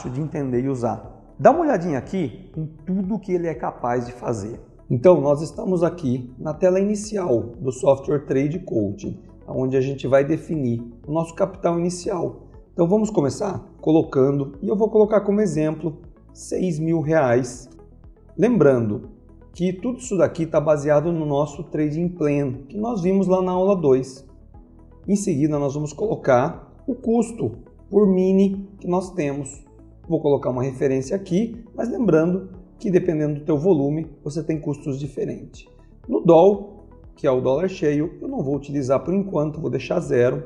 de entender e usar. Dá uma olhadinha aqui em tudo que ele é capaz de fazer. Então, nós estamos aqui na tela inicial do software Trade Coaching, onde a gente vai definir o nosso capital inicial. Então, vamos começar colocando, e eu vou colocar como exemplo, R$6.000. Lembrando que tudo isso daqui está baseado no nosso Trading Plan, que nós vimos lá na aula 2. Em seguida, nós vamos colocar o custo por mini que nós temos. Vou colocar uma referência aqui, mas lembrando que dependendo do teu volume, você tem custos diferentes. No DOL, que é o dólar cheio, eu não vou utilizar por enquanto, vou deixar 0.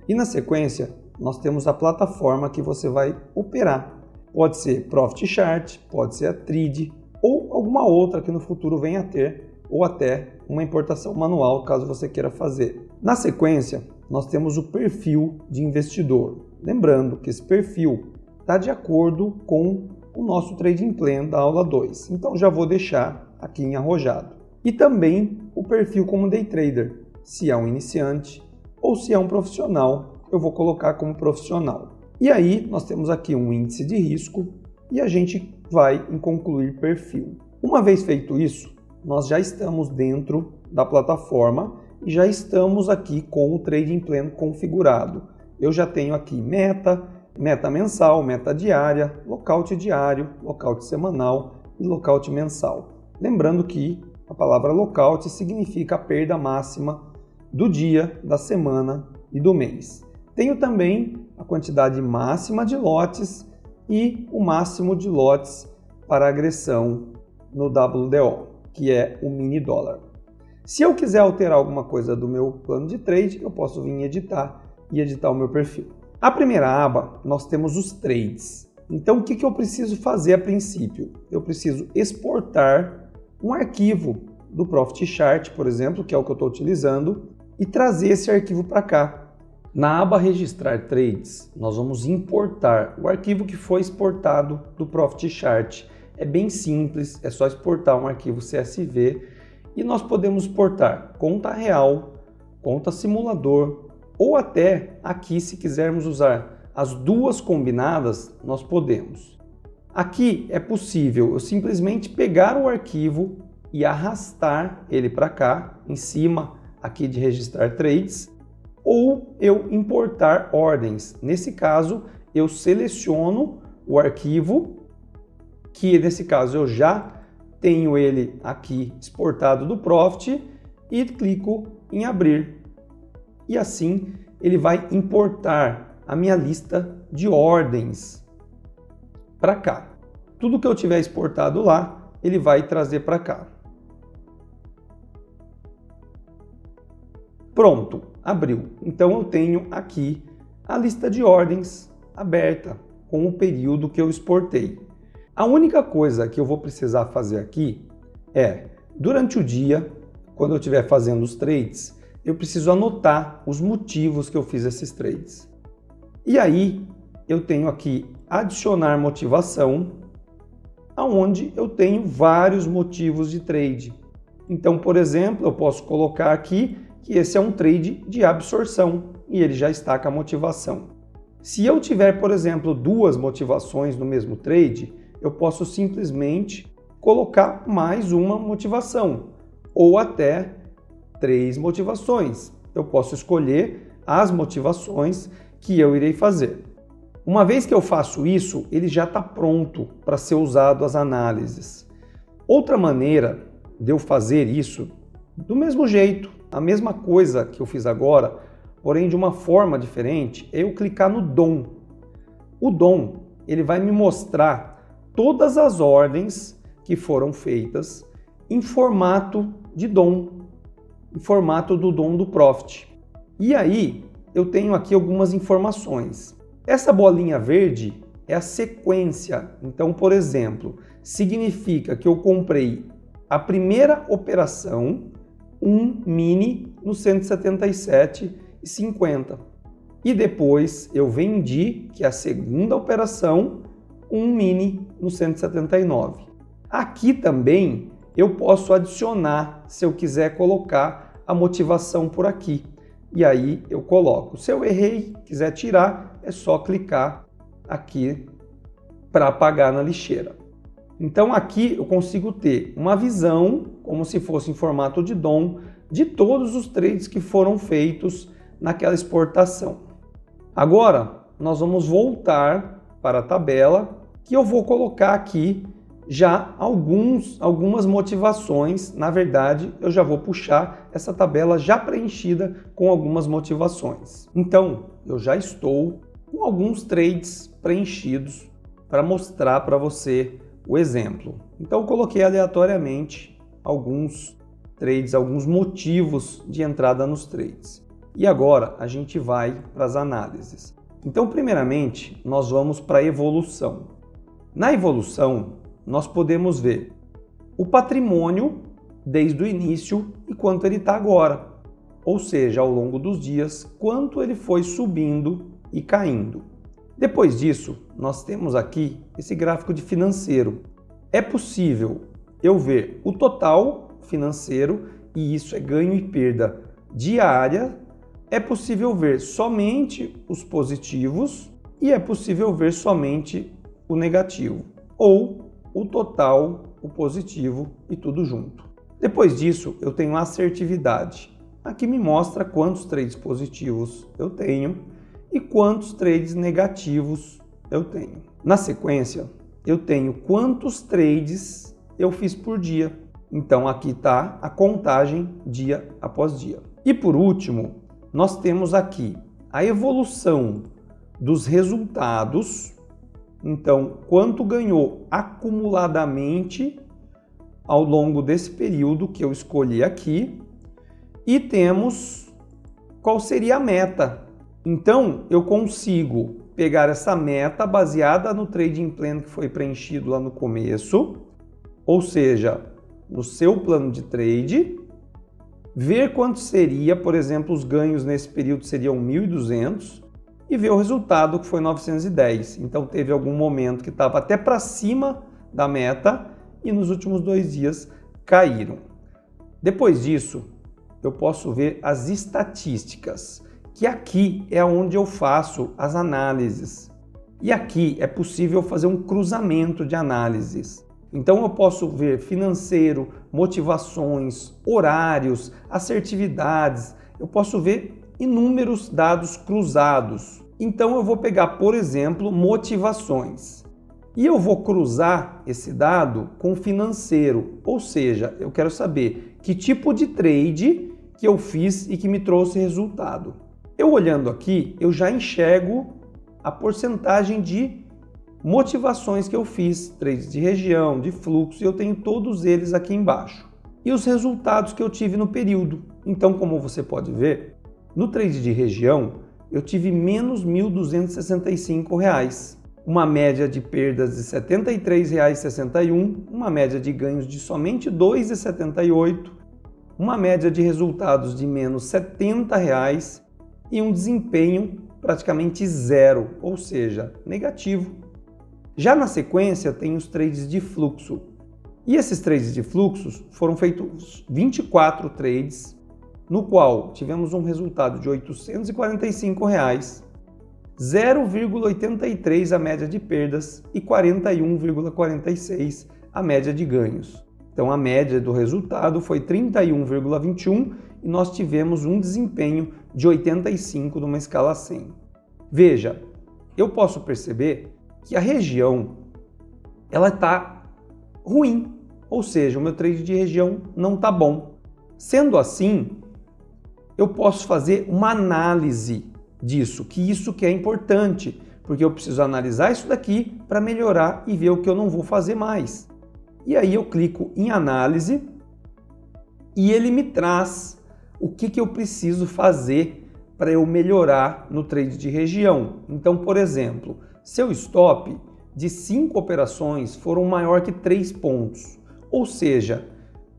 E na sequência, nós temos a plataforma que você vai operar. Pode ser Profit Chart, pode ser a Trade ou alguma outra que no futuro venha a ter, ou até uma importação manual, caso você queira fazer. Na sequência, nós temos o perfil de investidor. Lembrando que esse perfil está de acordo com o nosso Trading Plan da aula 2. Então já vou deixar aqui em arrojado. E também o perfil como Day Trader. Se é um iniciante ou se é um profissional, eu vou colocar como profissional. E aí nós temos aqui um índice de risco e a gente vai em concluir perfil. Uma vez feito isso, nós já estamos dentro da plataforma e já estamos aqui com o Trading Plan configurado. Eu já tenho aqui meta mensal, meta diária, lockout diário, lockout semanal e lockout mensal. Lembrando que a palavra lockout significa a perda máxima do dia, da semana e do mês. Tenho também a quantidade máxima de lotes e o máximo de lotes para agressão no WDO, que é o mini dólar. Se eu quiser alterar alguma coisa do meu plano de trade, eu posso vir em editar e editar o meu perfil. A primeira aba, nós temos os trades. Então, o que eu preciso fazer a princípio? Eu preciso exportar um arquivo do Profit Chart, por exemplo, que é o que eu estou utilizando, e trazer esse arquivo para cá. Na aba Registrar Trades, nós vamos importar o arquivo que foi exportado do Profit Chart. É bem simples, é só exportar um arquivo CSV e nós podemos exportar conta real, conta simulador, ou até aqui, se quisermos usar as duas combinadas, nós podemos. Aqui é possível eu simplesmente pegar o arquivo e arrastar ele para cá, em cima aqui de registrar trades, ou eu importar ordens. Nesse caso, eu seleciono o arquivo, que nesse caso eu já tenho ele aqui exportado do Profit, e clico em abrir. E assim ele vai importar a minha lista de ordens para cá. Tudo que eu tiver exportado lá, ele vai trazer para cá. Pronto, abriu. Então eu tenho aqui a lista de ordens aberta com o período que eu exportei. A única coisa que eu vou precisar fazer aqui é, durante o dia, quando eu estiver fazendo os trades, eu preciso anotar os motivos que eu fiz esses trades. E aí, eu tenho aqui adicionar motivação, onde eu tenho vários motivos de trade. Então, por exemplo, eu posso colocar aqui que esse é um trade de absorção e ele já está com a motivação. Se eu tiver, por exemplo, duas motivações no mesmo trade, eu posso simplesmente colocar mais uma motivação ou até 3 motivações. Eu posso escolher as motivações que eu irei fazer. Uma vez que eu faço isso, ele já está pronto para ser usado as análises. Outra maneira de eu fazer isso, do mesmo jeito, a mesma coisa que eu fiz agora, porém de uma forma diferente, é eu clicar no DOM. O DOM, ele vai me mostrar todas as ordens que foram feitas em formato de DOM, em formato do DOM do Profit. E aí, eu tenho aqui algumas informações. Essa bolinha verde é a sequência. Então, por exemplo, significa que eu comprei a primeira operação, um mini no 177,50. E depois eu vendi, que é a segunda operação, um mini no 179. Aqui também eu posso adicionar, se eu quiser colocar a motivação por aqui. E aí eu coloco. Se eu errei, quiser tirar, é só clicar aqui para pagar na lixeira. Então aqui eu consigo ter uma visão, como se fosse em formato de DOM, de todos os trades que foram feitos naquela exportação. Agora nós vamos voltar para a tabela, que eu vou colocar aqui já algumas motivações. Na verdade, eu já vou puxar essa tabela já preenchida com algumas motivações. Então, eu já estou com alguns trades preenchidos para mostrar para você o exemplo. Então, eu coloquei aleatoriamente alguns trades, alguns motivos de entrada nos trades. E agora a gente vai para as análises. Então, primeiramente, nós vamos para a evolução. Na evolução, nós podemos ver o patrimônio desde o início e quanto ele está agora. Ou seja, ao longo dos dias, quanto ele foi subindo e caindo. Depois disso, nós temos aqui esse gráfico de financeiro. É possível eu ver o total financeiro, e isso é ganho e perda diária. É possível ver somente os positivos e é possível ver somente o negativo, ou o total, o positivo e tudo junto. Depois disso, eu tenho a assertividade. Aqui me mostra quantos trades positivos eu tenho e quantos trades negativos eu tenho. Na sequência, eu tenho quantos trades eu fiz por dia. Então aqui está a contagem dia após dia. E por último, nós temos aqui a evolução dos resultados. Então, quanto ganhou acumuladamente ao longo desse período que eu escolhi aqui. E temos qual seria a meta. Então, eu consigo pegar essa meta baseada no trading plan que foi preenchido lá no começo, ou seja, no seu plano de trade, ver quanto seria, por exemplo, os ganhos nesse período seriam 1.200 e ver o resultado que foi 910. Então teve algum momento que estava até para cima da meta e nos últimos 2 dias caíram. Depois disso, eu posso ver as estatísticas, que aqui é onde eu faço as análises. E aqui é possível fazer um cruzamento de análises. Então eu posso ver financeiro, motivações, horários, assertividades, eu posso ver inúmeros dados cruzados. Então eu vou pegar, por exemplo, motivações. E eu vou cruzar esse dado com financeiro, ou seja, eu quero saber que tipo de trade que eu fiz e que me trouxe resultado. Eu olhando aqui, eu já enxergo a porcentagem de motivações que eu fiz, trades de região, de fluxo, e eu tenho todos eles aqui embaixo. E os resultados que eu tive no período. Então, como você pode ver, no trade de região, eu tive menos R$ 1.265, uma média de perdas de R$ 73,61, uma média de ganhos de somente R$ 2,78, uma média de resultados de menos R$ 70 e um desempenho praticamente zero, ou seja, negativo. Já na sequência tem os trades de fluxo. E esses trades de fluxos foram feitos 24 trades, no qual tivemos um resultado de R$ 845, 0,83 a média de perdas e 41,46 a média de ganhos. Então a média do resultado foi 31,21 e nós tivemos um desempenho de 85 numa escala 100. Veja, eu posso perceber que a região ela está ruim, ou seja, o meu trade de região não está bom. Sendo assim, eu posso fazer uma análise disso, que isso que é importante, porque eu preciso analisar isso daqui para melhorar e ver o que eu não vou fazer mais. E aí eu clico em análise e ele me traz o que eu preciso fazer para eu melhorar no trade de região. Então, por exemplo, seu stop de 5 operações foram maior que 3 pontos, ou seja,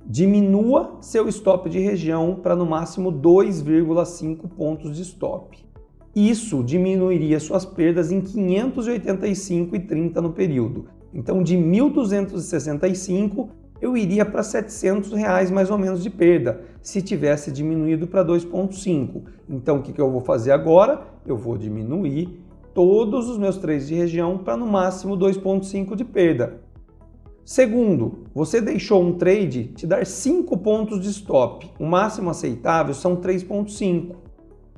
diminua seu stop de região para no máximo 2,5 pontos de stop. Isso diminuiria suas perdas em 585,30 no período. Então, de 1.265, eu iria para R$ 700 mais ou menos de perda, se tivesse diminuído para 2,5. Então, o que eu vou fazer agora? Eu vou diminuir todos os meus trades de região para no máximo 2,5 de perda. Segundo, você deixou um trade te dar 5 pontos de stop. O máximo aceitável são 3,5.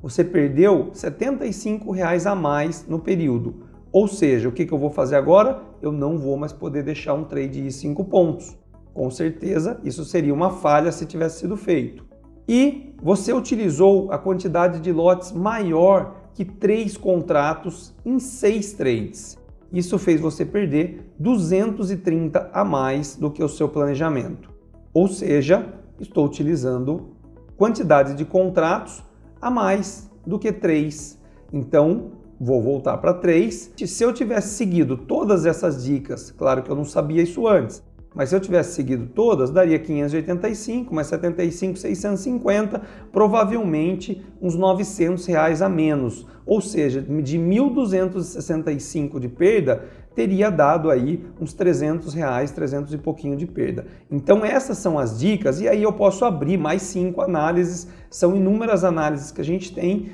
Você perdeu R$ 75 a mais no período. Ou seja, o que eu vou fazer agora? Eu não vou mais poder deixar um trade de 5 pontos. Com certeza, isso seria uma falha se tivesse sido feito. E você utilizou a quantidade de lotes maior que 3 contratos em 6 trades. Isso fez você perder 230 a mais do que o seu planejamento. Ou seja, estou utilizando quantidade de contratos a mais do que 3. Então, vou voltar para 3. Se eu tivesse seguido todas essas dicas, claro que eu não sabia isso antes, mas se eu tivesse seguido todas, daria 585, mais 75, 650, provavelmente uns R$ 900 a menos. Ou seja, de 1.265 de perda, teria dado aí uns R$ 300, 300 e pouquinho de perda. Então essas são as dicas, e aí eu posso abrir mais 5 análises, são inúmeras análises que a gente tem,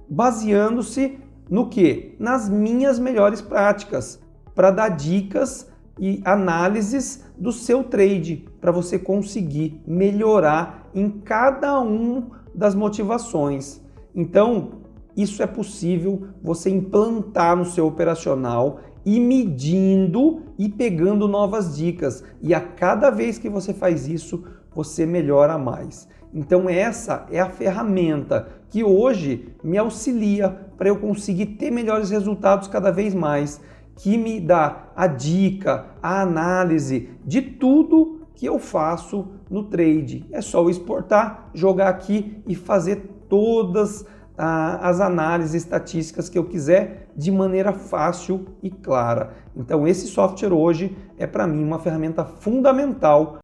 baseando-se no quê? Nas minhas melhores práticas, para dar dicas e análises do seu trade, para você conseguir melhorar em cada uma das motivações. Então, isso é possível você implantar no seu operacional e medindo e pegando novas dicas. E a cada vez que você faz isso, você melhora mais. Então essa é a ferramenta que hoje me auxilia para eu conseguir ter melhores resultados cada vez mais, que me dá a dica, a análise de tudo que eu faço no trade. É só eu exportar, jogar aqui e fazer todas as análises estatísticas que eu quiser de maneira fácil e clara. Então esse software hoje é para mim uma ferramenta fundamental